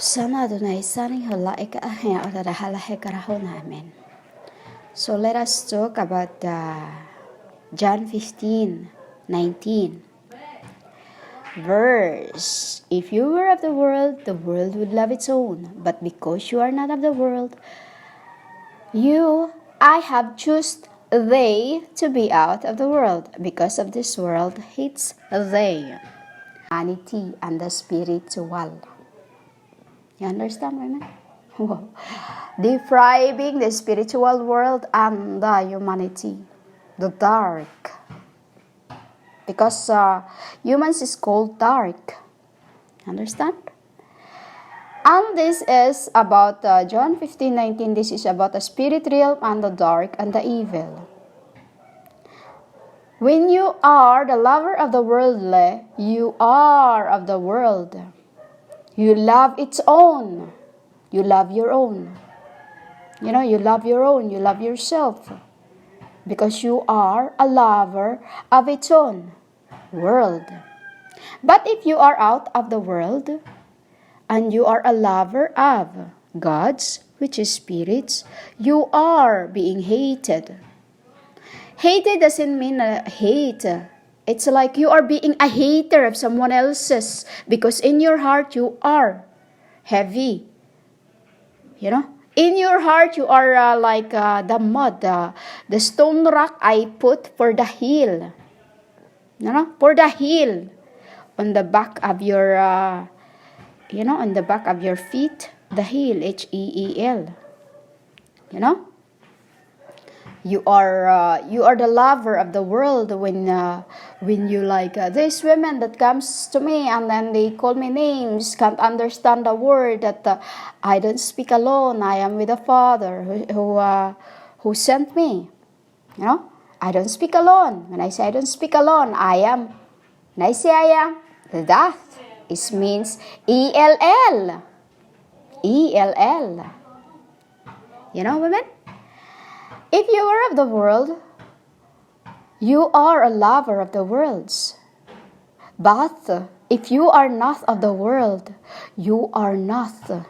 Sana Adonai sani hala eka ahya otara hala hekaraho namin. So let us talk about John 15:19 verse. If you were of the world would love its own. But because you are not of the world, I have chosen they to be out of the world. Because of this world hates they. Humanity and the spiritual. You understand, women? Wow. Depriving the spiritual world and the humanity. The dark. Because humans is called dark. Understand? And this is about John 15:19. This is about the spirit realm and the dark and the evil. When you are the lover of the worldly, you are of the world. You love its own. You love your own. You love your own. You love yourself. Because you are a lover of its own world. But if you are out of the world, and you are a lover of God's, which is spirits, you are being hated. Hated doesn't mean hate. It's like you are being a hater of someone else's, because in your heart you are heavy. In your heart you are like the mud, the stone rock I put for the heel. For the heel on the back of your, on the back of your feet, the heel, H-E-E-L. You are the lover of the world when you like these women that comes to me and then they call me names, can't understand the word that I don't speak alone. I am with the Father who sent me. I don't speak alone. When I say I don't speak alone, I am. When I say I am, that it means E-L-L. E-L-L. Women? If you are of the world, you are a lover of the worlds. But if you are not of the world, you are not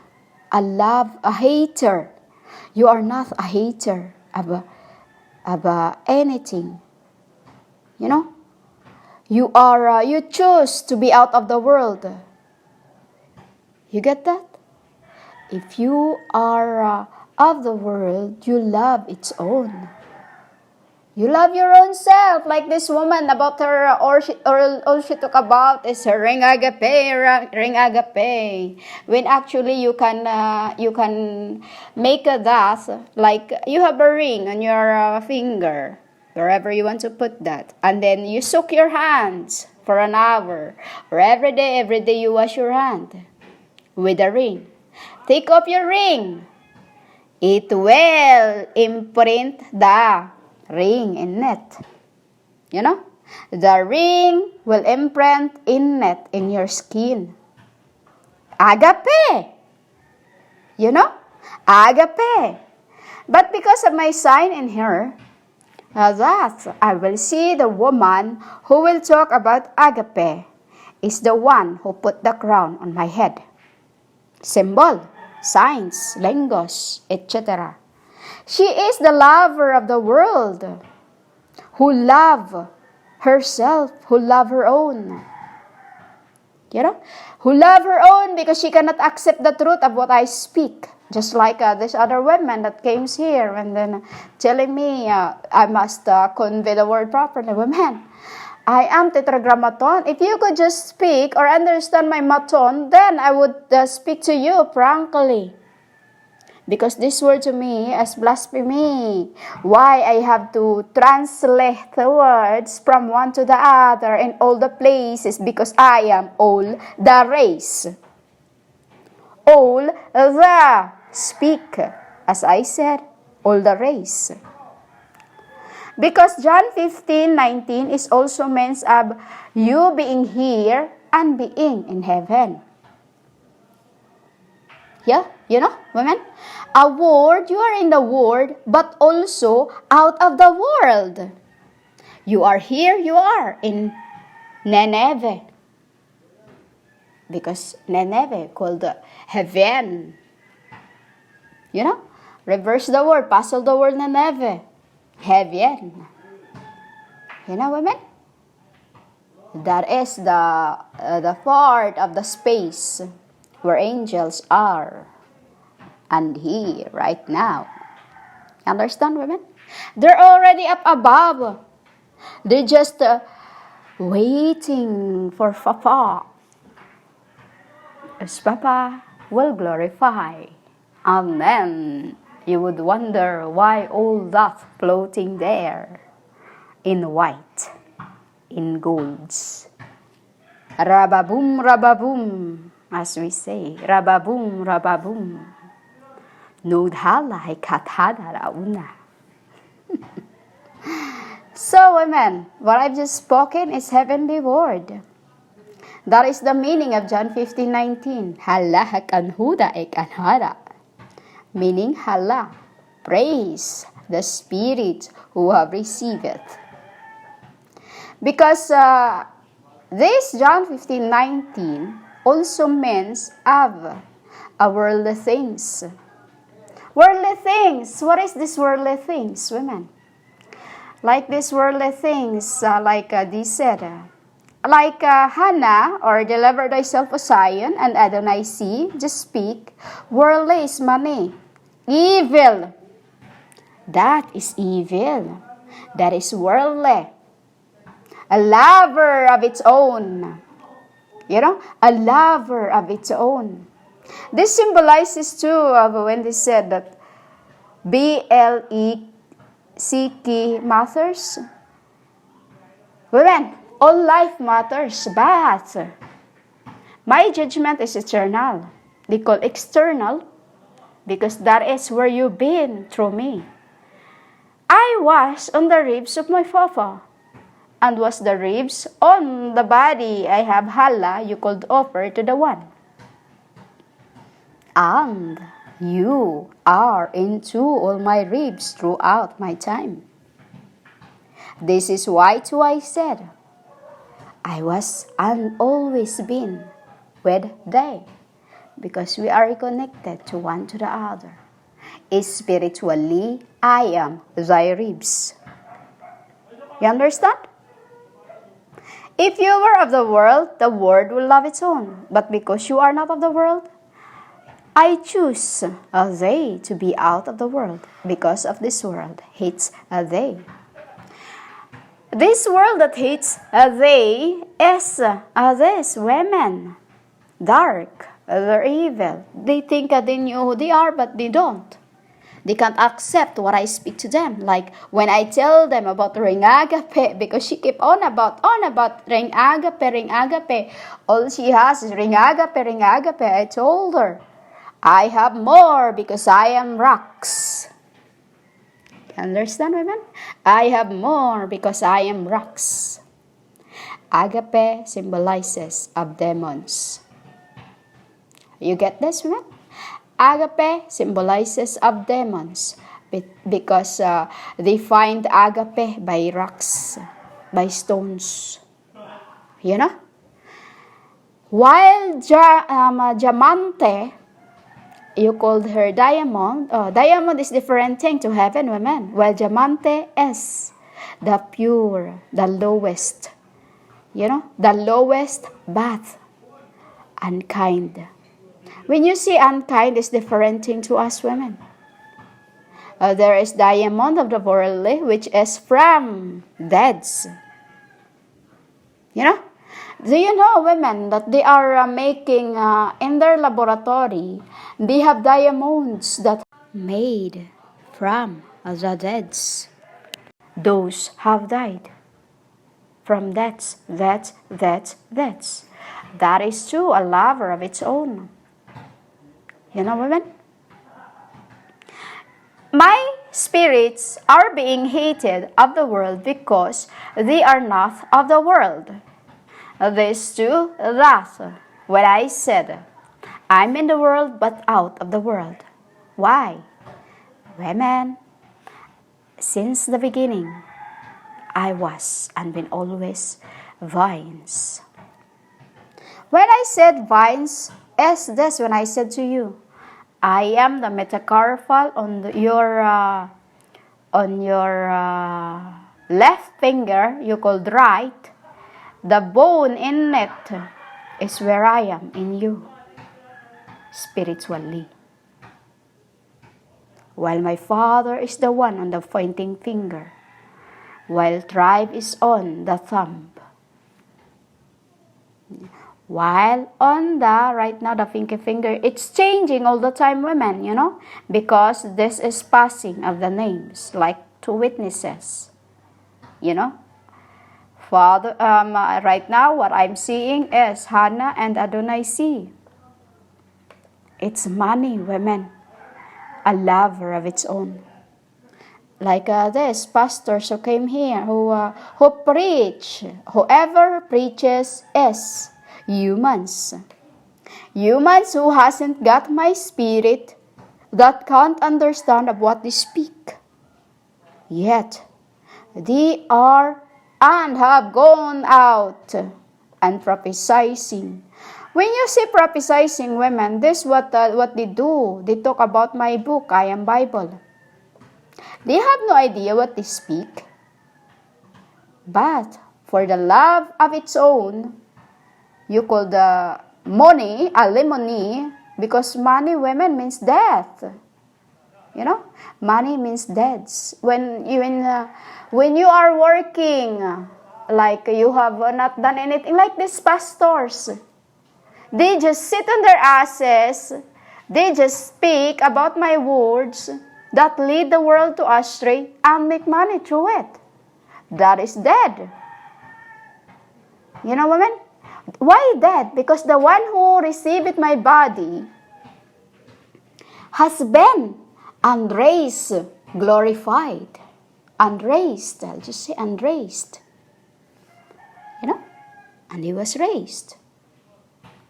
a hater. You are not a hater of anything. You are. You choose to be out of the world. You get that? If you are of the world, you love its own. You love your own self, like this woman about her, all she talk about is her ring agape. When actually you can make that like you have a ring on your finger, wherever you want to put that, and then you soak your hands for an hour, or every day you wash your hand with a ring. Take off your ring. It will imprint the ring in it. The ring will imprint in it in your skin. Agape. Agape. But because of my sign in here, that I will see the woman who will talk about agape is the one who put the crown on my head. Symbol. Signs, lingos, etc. She is the lover of the world, who love herself, who love her own. Who love her own because she cannot accept the truth of what I speak. Just like this other woman that came here and then telling me I must convey the word properly. Women, I am tetragrammaton. If you could just speak or understand my maton, then I would speak to you frankly. Because this word to me is blasphemy. Why I have to translate the words from one to the other in all the places? Because I am all the race. All the speak. As I said, all the race. Because John 15:19 is also means of you being here and being in heaven. Yeah, women? A word, you are in the world, but also out of the world. You are here, you are in Nineveh. because Nineveh called heaven. You know, reverse the word, puzzle the word Nineveh, heaven. You know, women? That is the part of the space where angels are and here right now. Understand, women? They're already up above. They're just waiting for Papa. As Papa will glorify. And then you would wonder why all that floating there in white, in golds. Rababoom, rababoom, as we say. Rababoom, rababoom. Nodhala kathada rauna. So, women, what I've just spoken is heavenly word. That is the meaning of John 15:19. Hala kanhuda ekanhara. Meaning hala, praise the Spirit who have received it. Because this John 15:19 also means of worldly things. Worldly things. What is this worldly things, women? Like these worldly things, this said, like Hannah, or deliver thyself, O Zion, and Adonai see, just speak. Worldly is money. Evil. That is evil. That is worldly. A lover of its own. You know, a lover of its own. This symbolizes too of when they said that BLECK matters. Women, all life matters, but my judgment is eternal. They call external because that is where you've been through me. I was on the ribs of my Papa, and was the ribs on the body I have hala you could offer to the one. And you are into all my ribs throughout my time. This is why too I said, I was and always been with they, because we are connected to one to the other. Spiritually, I am thy ribs. You understand? If you were of the world will love its own. But because you are not of the world, I choose they to be out of the world, because of this world hates they. This world that hates they is these women. Dark, they're evil. They think they know who they are, but they don't. They can't accept what I speak to them. Like when I tell them about ring agape, because she keep on about ring agape. All she has is ring agape. I told her, I have more because I am rocks. Understand, women? I have more because I am rocks. Agape symbolizes of demons. You get this, women? Agape symbolizes of demons because they find agape by rocks, by stones. You know? While diamante, you called her diamond. Diamond is different thing to heaven, women. While diamante is the pure, the lowest. You know? The lowest but unkind. When you see unkind, is different thing to us women. There is diamond of the worldly, which is from deads. You know? Do you know, women, that they are making in their laboratory, they have diamonds that made from the deads. Those have died from deaths. That is too a lover of its own. You know, women? My spirits are being hated of the world because they are not of the world. This too, that when I said, I'm in the world but out of the world. Why? Women, since the beginning, I was and been always vines. When I said vines, is this when I said to you, I am the metacarpal on your left finger, you called right. The bone in it is where I am in you, spiritually. While my Father is the one on the pointing finger, while tribe is on the thumb. While on the, right now, the pinky finger, it's changing all the time, women, because this is passing of the names, like two witnesses, Father, right now, what I'm seeing is Hannah and Adonai see. It's money, women, a lover of its own. Like this pastors who came here, who preach, whoever preaches is humans. Humans who hasn't got my spirit, that can't understand of what they speak. Yet, they are and have gone out and prophesying. When you see prophesying women, this is what they do. They talk about my book, I Am Bible. They have no idea what they speak. But for the love of its own, you call the money, alimony, because money, women, means death. Money means deaths. When you are working, like you have not done anything, like these pastors, they just sit on their asses, they just speak about my words that lead the world to astray and make money through it. That is dead. Women? Why dead? Because the one who received my body has been unraised, glorified. Unraised, I'll just say unraised. And he was raised.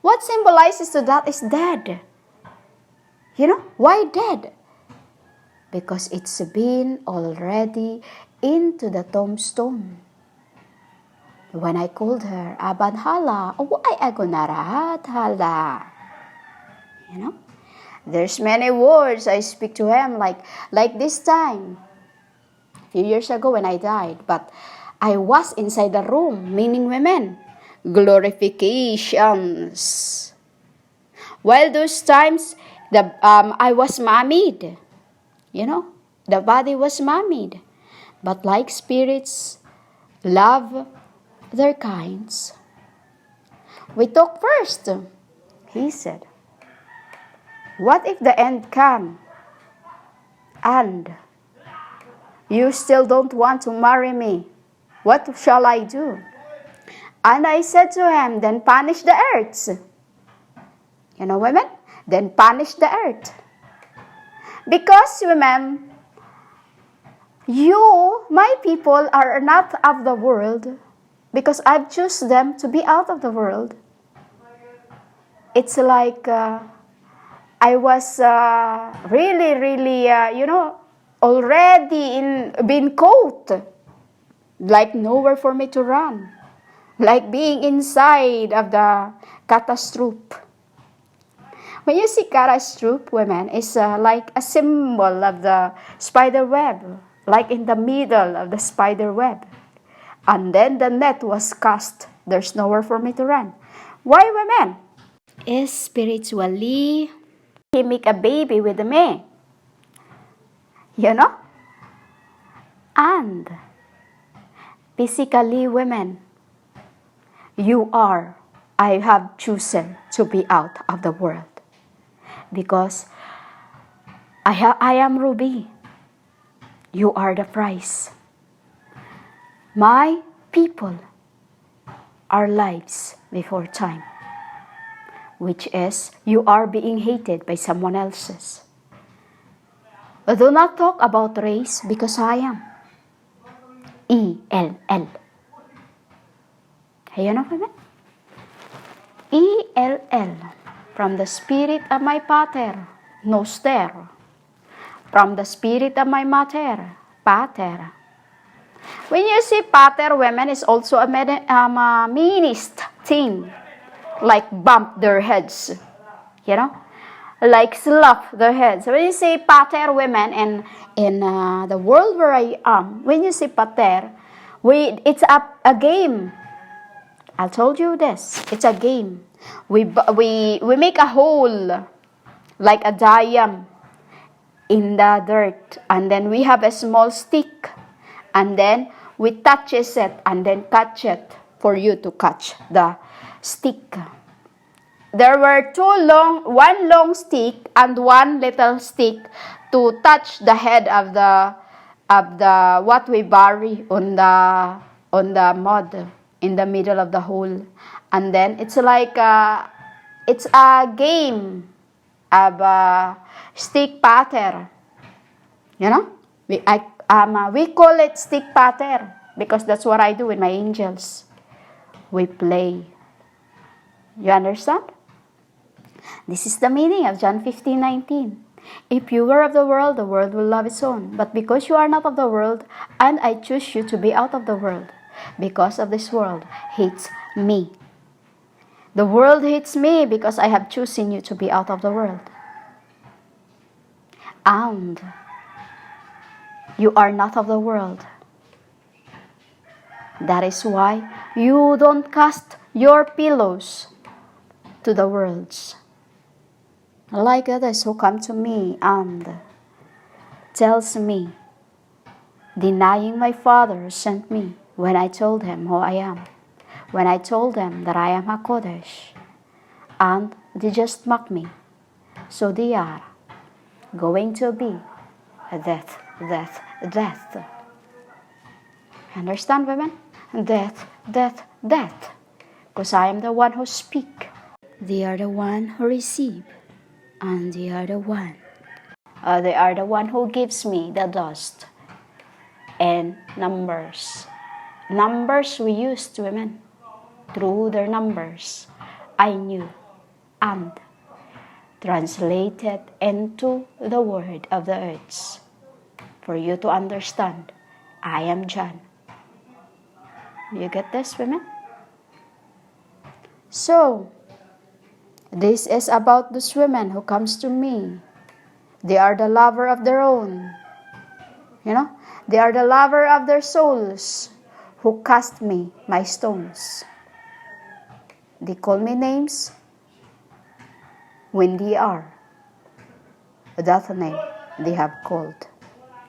What symbolizes to that is dead. Why dead? Because it's been already into the tombstone. When I called her, Aban hala, why ako narahat hala? There's many words I speak to him like this time. A few years ago when I died, but I was inside the room, meaning women. Glorifications. While those times, I was mummied. The body was mummied. But like spirits, love their kinds. We talk first. He said, what if the end come and you still don't want to marry me? What shall I do? And I said to him, then punish the earth. Women? Then punish the earth. Because, women, you, my people, are not of the world, because I've chosen them to be out of the world. It's like I was really, already being caught, like nowhere for me to run, like being inside of the catastrophe. When you see catastrophe, women, it's like a symbol of the spider web, like in the middle of the spider web. And then the net was cast. There's nowhere for me to run. Why, women? Is spiritually, he make a baby with me. And physically, women, I have chosen to be out of the world. Because I am Ruby. You are the prize. My people are lives before time, which is you are being hated by someone else's. Do not talk about race because I am ELL. women? ELL, from the spirit of my pater, noster. From the spirit of my mater, pater. When you see pater, women, is also a meanest thing. like bump their heads, you know, like slap their heads. When you say pater, women, in the world where I am, when you say pater, it's a game. I told you this. It's a game. We make a hole like a diam in the dirt, and then we have a small stick, and then we touch it and then catch it for you to catch the stick. There were one long stick and one little stick to touch the head of the what we bury on the mud in the middle of the hole, and then it's like it's a game of stick pater. You know, we call it stick pater because that's what I do with my angels. We play. You understand? This is the meaning of John 15:19. If you were of the world will love its own. But because you are not of the world, and I choose you to be out of the world, because of this world hates me. The world hates me because I have chosen you to be out of the world. And you are not of the world. That is why you don't cast your pillows to the worlds. Like others who come to me and tells me, denying my Father who sent me, when I told him who I am, when I told them that I am HaKodesh, and they just mock me. So they are going to be death. Understand, women? Death. Because I am the one who speak. They are the one who receive. And they are the one who gives me the dust and numbers. Numbers we used, women. Through their numbers, I knew and translated into the word of the earths. For you to understand, I am John. You get this, women? So, this is about those women who comes to me. They are the lover of their own. You know? They are the lover of their souls who cast me my stones. They call me names when they are that name they have called.